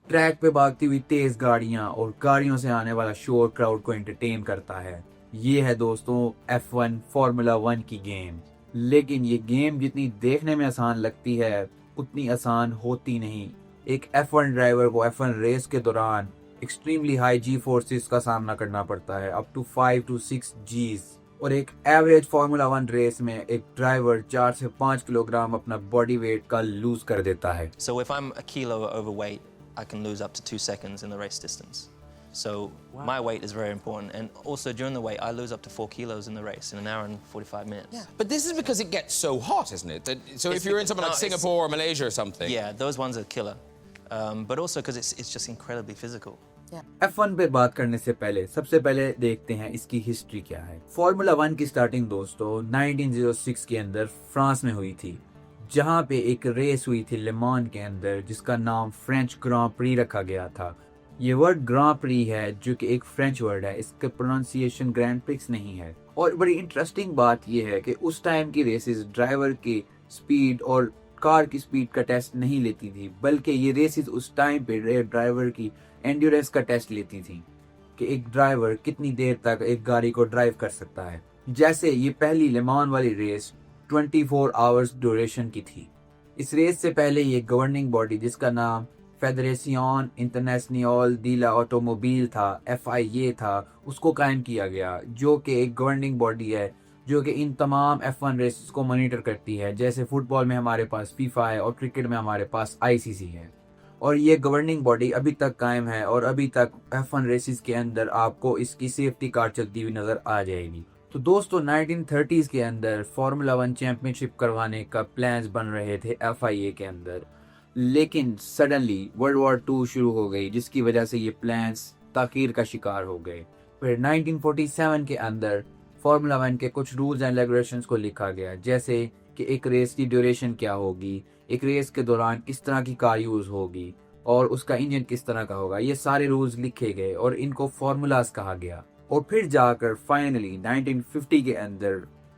Track पे भागती हुई तेज गाड़ियां और गाड़ियों से आने वाला शोर क्राउड को एंटरटेन करता है। ये है दोस्तों F1 फॉर्मूला 1 की गेम। लेकिन ये गेम जितनी देखने में आसान लगती है उतनी आसान होती नहीं। एक F1 ड्राइवर को F1 रेस के दौरान एक्सट्रीमली हाई जी फोर्सेस का सामना करना पड़ता है, अप टू 5 to 6 Gs। और एक एवरेज फार्मूला 1 रेस में एक ड्राइवर 4 से 5 किलोग्राम अपना बॉडी वेट का लूज कर देता है। So if I'm a kilo overweight, I can lose up to 2 seconds in the race distance. So my weight is very important, and also during the weight, I lose up to 4 kilos in the race in an hour and 45 minutes. Yeah. But this is because it gets so hot, isn't it? So It's if you're in because- somewhere like no, it's- Singapore or Malaysia or something. Yeah, those ones are killer, but also because it's just incredibly physical. F1 पे बात करने से पहले सबसे पहले देखते हैं इसकी हिस्ट्री क्या है। फॉर्मूला 1 की स्टार्टिंग दोस्तों 1906 के अंदर फ्रांस में हुई थी, जहां पे एक रेस हुई थी लेमान के अंदर जिसका नाम फ्रेंच ग्रां प्री रखा गया था। ये वर्ड ग्रां प्री है जो कि एक फ्रेंच वर्ड है, इसका प्रोनाउंसिएशन ग्रैंड प्रिक्स नहीं है। और बड़ी इंटरेस्टिंग बात यह है कि उस टाइम की रेसेस ड्राइवर की स्पीड और कार की स्पीड का टेस्ट नहीं लेती थी, बल्कि ये रेसेस उस टाइम पे ड्राइवर की एंड्योरेंस का टेस्ट लेती थी कि एक ड्राइवर कितनी देर तक एक गाड़ी को ड्राइव कर सकता है। जैसे ये पहली लेमान वाली रेस 24 आवर्स ड्यूरेशन की थी। इस रेस से पहले ये गवर्निंग बॉडी जिसका नाम फेडरेसियन इंटरनेशनल दी ला ऑटोमोबाइल था, FIA था, उसको कायम किया गया, जो कि एक गवर्निंग बॉडी है जो कि इन तमाम F1 रेसेस को मॉनिटर करती है। जैसे फुटबॉल में हमारे पास फीफा है और क्रिकेट में हमारे पास ICC है। और ये गवर्निंग बॉडी अभी तक कायम है और अभी तक F1 रेसेस के अंदर आपको इसकी सेफ्टी कार चलती हुई नजर आ जाएगी। तो दोस्तों 1930s के अंदर फार्मूला 1 चैंपियनशिप करवाने का प्लान्स बन रहे थे FIA के अंदर, लेकिन सडनली वर्ल्ड वॉर 2 शुरू हो गई जिसकी वजह से ये प्लान्स ताखीर का शिकार हो गए। फिर 1947 के अंदर फार्मूला 1 के कुछ रूल्स एंड रेगुलेशंस को लिखा गया, जैसे कि एक रेस की ड्यूरेशन क्या होगी, एक रेस के दौरान किस तरह की कार यूज होगी और उसका इंजन किस तरह का होगा। ये सारे रूल्स लिखे गए और इनको फार्मूलाज कहा गया। और फिर जाकर फाइनली 1950 के अंदर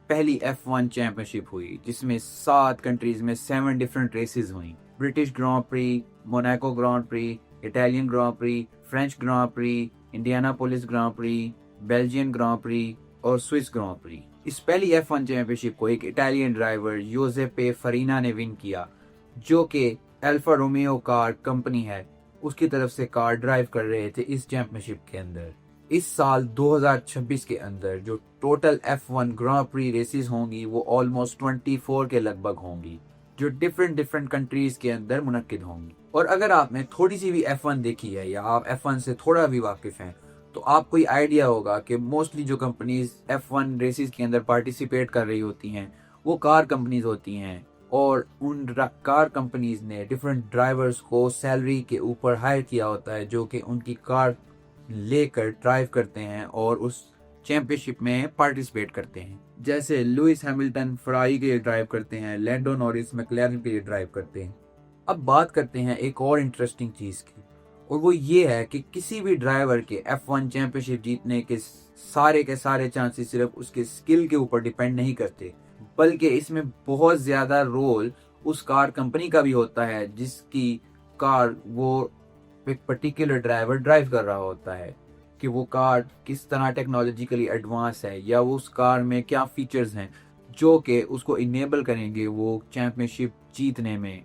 पहली F1 चैंपियनशिप हुई जिसमें 7 कंट्रीज में 7 डिफरेंट रेसेस हुई। ब्रिटिश ग्रां प्री, मोनाको ग्रां प्री, इटालियन ग्रां प्री, फ्रेंच ग्रां प्री, इंडियानापोलिस ग्रां प्री, बेल्जियन ग्रां प्री और स्विस ग्रां प्री। इस पहली F1 चैंपियनशिप को एक इटालियन ड्राइवर योजेपे फरीना ने विन किया, जो कि अल्फा रोमियो कार कंपनी है उसकी तरफ से कार ड्राइव कर रहे थे इस चैंपियनशिप के अंदर। इस साल 2026 के अंदर जो टोटल F1 ग्रां प्री रेसेस होंगी वो ऑलमोस्ट 24 के लगभग होंगी, जो डिफरेंट कंट्रीज के अंदर मुनक्किद होंगी। और अगर आपने थोड़ी सी भी F1 देखी है या आप F1 से थोड़ा भी वाकिफ हैं तो आपको ये आइडिया होगा कि मोस्टली जो कंपनीज F1 रेसेस के अंदर पार्टिसिपेट कर रही होती हैं वो कार कंपनीज होती हैं, और उन कार कंपनीज ने डिफरेंट ड्राइवर्स को सैलरी के ऊपर हायर किया होता है जो कि उनकी कार लेकर ड्राइव करते हैं और उस चैंपियनशिप में पार्टिसिपेट करते हैं। जैसे लुइस हैमिल्टन फरारी के लिए ड्राइव करते हैं, लैंडो नॉरिस मैक्लेरन के लिए ड्राइव करते हैं। अब बात करते हैं एक और इंटरेस्टिंग चीज की, और वो ये है कि किसी भी ड्राइवर के F1 चैंपियनशिप जीतने के सारे चांसेस सिर्फ उसके स्किल के ऊपर डिपेंड नहीं करते, बल्कि इसमें बहुत ज्यादा रोल उस कार कंपनी का भी होता है जिसकी कार वो एक पर्टिकुलर ड्राइवर ड्राइव कर रहा होता है, कि वो कार किस तरह टेक्नोलॉजिकली एडवांस है या वो उस कार में क्या फीचर्स हैं जो कि उसको इनेबल करेंगे वो चैंपियनशिप जीतने में।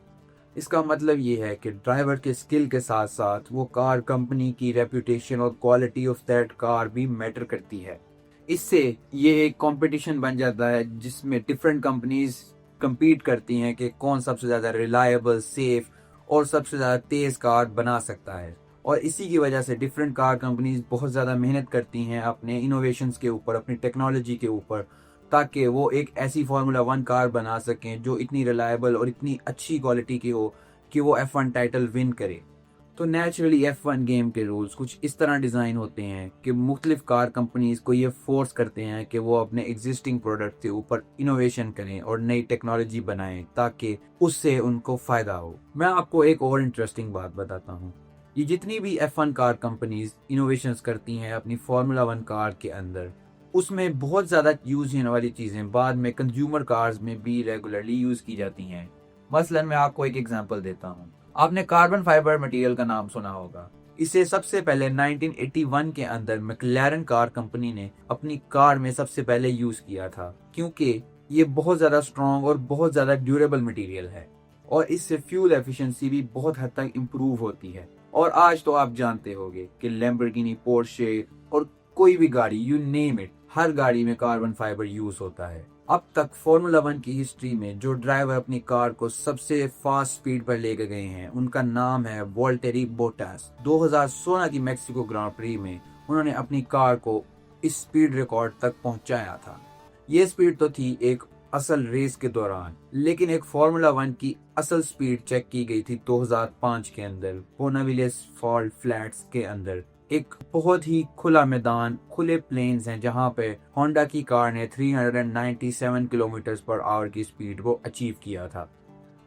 इसका मतलब ये है कि ड्राइवर के स्किल के साथ साथ वो कार कंपनी की रेपुटेशन और क्वालिटी ऑफ दैट कार भी मैटर करती है। इससे ये एक कंपटीशन बन जाता है जिसमें डिफरेंट कंपनीज compete करती हैं कि कौन सबसे ज़्यादा रिलायबल, सेफ और सबसे ज़्यादा तेज़ कार बना सकता है। और इसी की वजह से डिफरेंट कार कंपनीज बहुत ज़्यादा मेहनत करती हैं अपने इनोवेशंस के ऊपर, अपनी टेक्नोलॉजी के ऊपर, ताकि वो एक ऐसी फार्मूला 1 कार बना सकें जो इतनी रिलायबल और इतनी अच्छी क्वालिटी की हो कि वो F1 टाइटल विन करे। तो नेचुरली F1 गेम के रूल्स कुछ इस तरह डिज़ाइन होते हैं कि मुख्तलिफ कार कंपनीज को ये फोर्स करते हैं कि वो अपने एग्जिस्टिंग प्रोडक्ट के ऊपर इनोवेशन करें और नई टेक्नोलॉजी बनाएं ताकि उससे उनको फ़ायदा हो। मैं आपको एक और इंटरेस्टिंग बात बताता हूँ। ये जितनी भी F1 कार कंपनीज इनोवेशंस करती हैं अपनी फार्मूला 1 कार के अंदर, उसमें बहुत ज़्यादा यूज़ होने वाली चीज़ें बाद में कंज्यूमर कार्स में भी रेगुलरली यूज़ की जाती हैं। मसलन मैं आपको एक एग्जांपल देता हूँ। आपने कार्बन फाइबर मटेरियल का नाम सुना होगा। इसे सबसे पहले 1981 के अंदर मैक्लारेन कार कंपनी ने अपनी कार में सबसे पहले यूज किया था, क्योंकि ये बहुत ज्यादा स्ट्रॉन्ग और बहुत ज्यादा ड्यूरेबल मटेरियल है और इससे फ्यूल एफिशिएंसी भी बहुत हद तक इम्प्रूव होती है। और आज तो आप जानते होंगे कि लैम्बोर्गिनी, पोर्शे और कोई भी गाड़ी, यू नेम इट, हर गाड़ी में कार्बन फाइबर यूज होता है। अब तक फॉर्मूला 1 की हिस्ट्री में जो ड्राइवर अपनी कार को सबसे फास्ट स्पीड पर लेके गए हैं उनका नाम है वॉल्टेरी बोटास। 2016 की मैक्सिको ग्रां प्री में उन्होंने अपनी कार को इस स्पीड रिकॉर्ड तक पहुंचाया था। ये स्पीड तो थी एक असल रेस के दौरान, लेकिन एक फॉर्मूला 1 की असल स्पीड चेक की गई थी 2005 के अंदर बोनाविलेस फॉल्ट फ्लैट्स के अंदर। एक बहुत ही खुला मैदान, खुले प्लेन्स हैं जहां पे होंडा की कार ने 397 किलोमीटर पर आवर की स्पीड को अचीव किया था।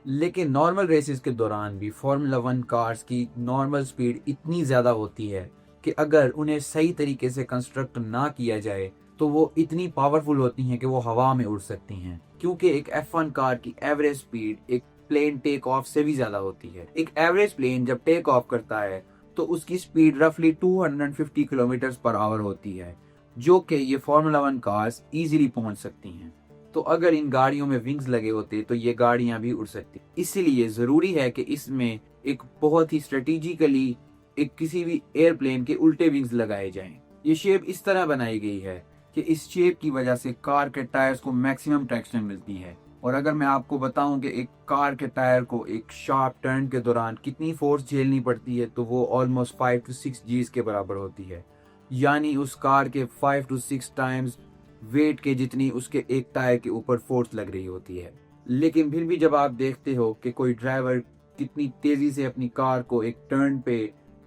लेकिन नॉर्मल रेसेस के दौरान भी फॉर्मूला 1 कार्स की नॉर्मल स्पीड इतनी ज्यादा होती है कि अगर उन्हें सही तरीके से कंस्ट्रक्ट ना किया जाए तो वो इतनी पावरफुल होती हैं कि वो हवा में उड़ सकती हैं, क्योंकि एक F1 कार की एवरेज स्पीड एक प्लेन टेक ऑफ से भी ज्यादा होती है। एक एवरेज प्लेन जब टेक ऑफ करता है तो उसकी स्पीड रफली 250 किलोमीटर पर आवर होती है, जो कि ये फॉर्मूला 1 कार्स इजीली पहुंच सकती हैं। तो अगर इन गाड़ियों में विंग्स लगे होते तो ये गाड़ियां भी उड़ सकती। इसीलिए जरूरी है कि इसमें एक बहुत ही स्ट्रेटेजिकली एक किसी भी एयरप्लेन के उल्टे विंग्स लगाए जाएं। ये शेप इस तरह बनाई गई है कि इस शेप की वजह से कार के टायर्स को मैक्सिमम ट्रैक्शन मिलती है। और अगर मैं आपको बताऊं कि एक कार के टायर को एक शार्प टर्न के दौरान कितनी फोर्स झेलनी पड़ती है तो वो ऑलमोस्ट 5 to 6 Gs के बराबर होती है, यानी उस कार के 5 to 6 टाइम्स वेट के जितनी उसके एक टायर के ऊपर फोर्स लग रही होती है। लेकिन फिर भी जब आप देखते हो कि कोई ड्राइवर कितनी तेजी से अपनी कार को एक टर्न पे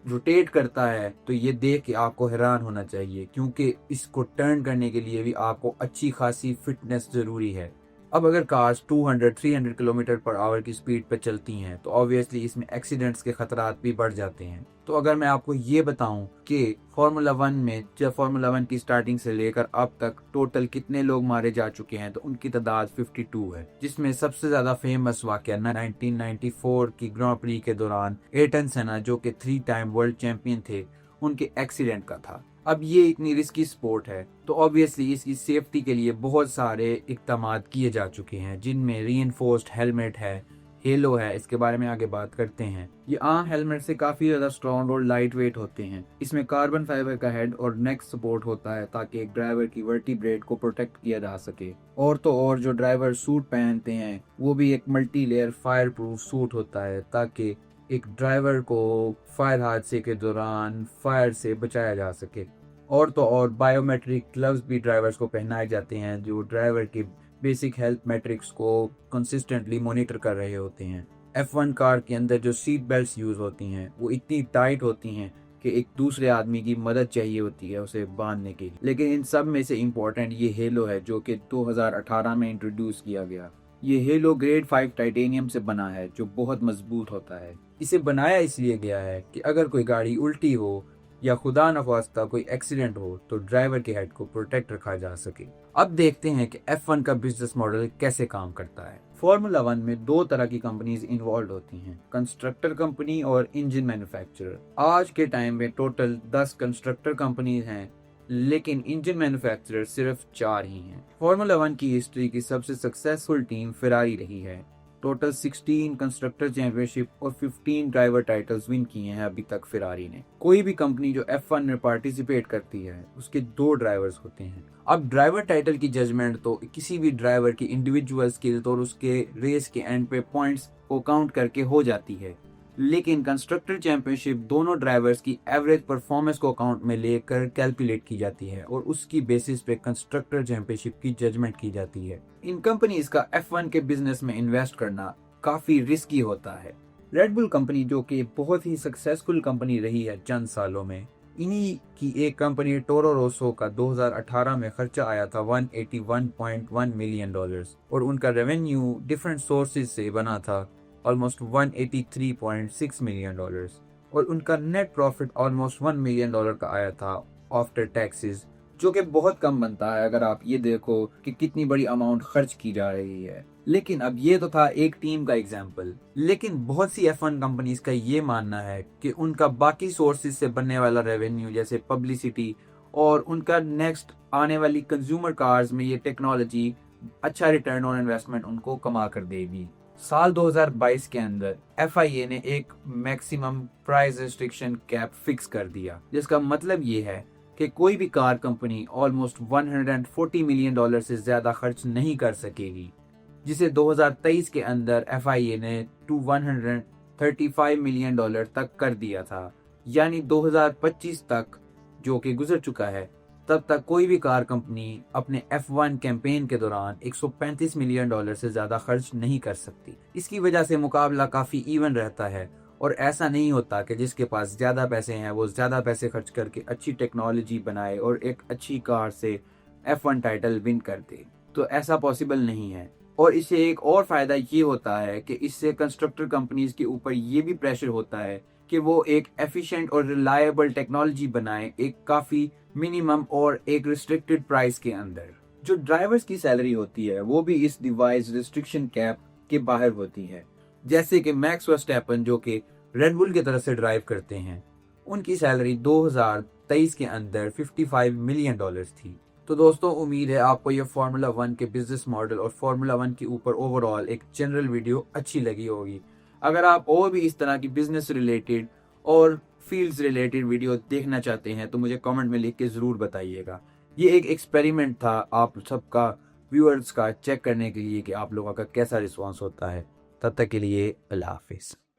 रोटेट करता है तो ये देख के आपको हैरान होना चाहिए, क्योंकि इसको टर्न करने के लिए भी आपको अच्छी खासी फिटनेस जरूरी है। अब अगर कार्स 200-300 किलोमीटर पर आवर की स्पीड पर चलती हैं तो ऑब्वियसली इसमें एक्सीडेंट्स के खतरात भी बढ़ जाते हैं। तो अगर मैं आपको ये बताऊं कि फॉर्मूला 1 में जब फॉर्मूला 1 की स्टार्टिंग से लेकर अब तक टोटल कितने लोग मारे जा चुके हैं तो उनकी तादाद 52 है, जिसमें सबसे ज्यादा फेमस वाकया 1994 की ग्रां प्री के दौरान एयरटन सेना, जो कि 3 टाइम वर्ल्ड चैंपियन थे, उनके एक्सीडेंट का था। अब ये इतनी रिस्की स्पोर्ट है तो ऑब्वियसली इसकी सेफ्टी के लिए बहुत सारे इक़दामात किए जा चुके हैं, जिनमें रीइंफोर्स्ड हेलमेट है, हेलो है, इसके बारे में आगे बात करते हैं। ये आम हेलमेट से काफी ज्यादा स्ट्रॉन्ग और लाइट वेट होते हैं। इसमें कार्बन फाइबर का हेड और नेक सपोर्ट होता है ताकि एक ड्राइवर की वर्टिब्रेट को प्रोटेक्ट किया जा सके। और तो और जो ड्राइवर सूट पहनते हैं वो भी एक multi layer fire proof suit होता है ताकि एक ड्राइवर को फायर हादसे के दौरान फायर से बचाया जा सके। और तो और बायोमेट्रिक ग्लव्स भी ड्राइवर्स को पहनाए जाते हैं जो ड्राइवर के बेसिक हेल्थ मैट्रिक्स को कंसिस्टेंटली मॉनिटर कर रहे होते हैं। F1 कार के अंदर जो सीट बेल्ट्स यूज होती हैं वो इतनी टाइट होती हैं कि एक दूसरे आदमी की मदद चाहिए होती है उसे बांधने के लिए। लेकिन इन सब में से इम्पोर्टेंट ये हेलो है जो कि 2018 में इंट्रोड्यूस किया गया। ये हेलो ग्रेड 5 टाइटेनियम से बना है जो बहुत मजबूत होता है। इसे बनाया इसलिए गया है कि अगर कोई गाड़ी उल्टी हो या खुदा नख्वास्ता कोई एक्सीडेंट हो तो ड्राइवर के हेड को प्रोटेक्ट रखा जा सके। अब देखते हैं कि F1 का बिजनेस मॉडल कैसे काम करता है। फॉर्मूला 1 में 2 तरह की कंपनीज इन्वॉल्व होती हैं, कंस्ट्रक्टर कंपनी और इंजन मैन्युफैक्चरर। आज के टाइम में टोटल 10 कंस्ट्रक्टर कंपनीज हैं, लेकिन इंजन मैन्युफैक्चरर सिर्फ 4 ही हैं। फॉर्मूला 1 की हिस्ट्री की सबसे सक्सेसफुल टीम फेरारी रही है। टोटल 16 कंस्ट्रक्टर चैंपियनशिप और 15 ड्राइवर टाइटल्स विन किए हैं अभी तक फेरारी ने। कोई भी कंपनी जो F1 में पार्टिसिपेट करती है उसके 2 ड्राइवर्स होते हैं। अब ड्राइवर टाइटल की जजमेंट तो किसी भी ड्राइवर की इंडिविजुअल स्किल्स और उसके रेस के एंड पे पॉइंट्स को काउंट करके हो जाती है, लेकिन कंस्ट्रक्टर चैंपियनशिप दोनों ड्राइवर्स की एवरेज परफॉर्मेंस को अकाउंट में लेकर कैलकुलेट की जाती है और उसकी बेसिस पे कंस्ट्रक्टर चैंपियनशिप की जजमेंट की जाती है। इन कंपनीज का F1 के बिजनेस में इन्वेस्ट करना काफी रिस्की होता है। रेड बुल कंपनी जो कि बहुत ही सक्सेसफुल कंपनी रही है चंद सालों में, इन्हीं की एक कंपनी टोरो रोसो का 2018 में खर्चा आया था $181.1 मिलियन और उनका रेवेन्यू डिफरेंट सोर्सेज से बना था ऑलमोस्ट $183.6 मिलियन और उनका नेट प्रॉफिट ऑलमोस्ट $1 मिलियन का आया था आफ्टर टैक्सेस, जो कि बहुत कम बनता है अगर आप ये देखो कि कितनी बड़ी अमाउंट खर्च की जा रही है। लेकिन अब ये तो था एक टीम का एग्जाम्पल, लेकिन बहुत सी F1 कंपनीज का ये मानना है कि उनका बाकी सोर्सेज से बनने वाला रेवेन्यू जैसे पब्लिसिटी और उनका नेक्स्ट आने वाली कंज्यूमर कार्स में ये टेक्नोलॉजी अच्छा रिटर्न ऑन इन्वेस्टमेंट उनको कमा कर देगी। साल 2022 के अंदर FIA ने एक maximum price restriction cap fix कर दिया, जिसका मतलब ये है कि कोई भी कार कंपनी ऑलमोस्ट $140 मिलियन से ज्यादा खर्च नहीं कर सकेगी, जिसे 2023 के अंदर FIA ने $135 मिलियन तक कर दिया था। यानी 2025 तक, जो कि गुजर चुका है, तब तक कोई भी कार कंपनी अपने F1 कैंपेन के दौरान $135 मिलियन से ज्यादा खर्च नहीं कर सकती। इसकी वजह से मुकाबला काफी इवन रहता है और ऐसा नहीं होता कि जिसके पास ज्यादा पैसे हैं वो ज्यादा पैसे खर्च करके अच्छी टेक्नोलॉजी बनाए और एक अच्छी कार से F1 टाइटल विन कर दे। तो ऐसा पॉसिबल नहीं है। और इससे एक और फायदा ये होता है कि इससे कंस्ट्रक्टर कंपनीज के ऊपर ये भी प्रेशर होता है कि वो एक एफिशिएंट और रिलायबल टेक्नोलॉजी बनाए एक काफी मिनिमम और एक रिस्ट्रिक्टेड प्राइस के अंदर। जो ड्राइवर्स की सैलरी होती है वो भी इस डिवाइस रिस्ट्रिक्शन कैप के बाहर होती है। जैसे कि मैक्स वर्स्टैपन जो कि रेड बुल की तरफ से ड्राइव करते हैं, उनकी सैलरी 2023 के अंदर $55 मिलियन थी। तो दोस्तों, उम्मीद है आपको ये फार्मूला 1 के बिजनेस मॉडल और फार्मूला 1 के ऊपर ओवरऑल एक जनरल वीडियो अच्छी लगी होगी। अगर आप और भी इस तरह की बिजनेस रिलेटेड और फील्ड्स रिलेटेड वीडियो देखना चाहते हैं तो मुझे कमेंट में लिख के ज़रूर बताइएगा। ये एक एक्सपेरिमेंट था आप सबका, व्यूअर्स का, चेक करने के लिए कि आप लोगों का कैसा रिस्पॉन्स होता है। तब तक के लिए अल्लाह हाफिज़।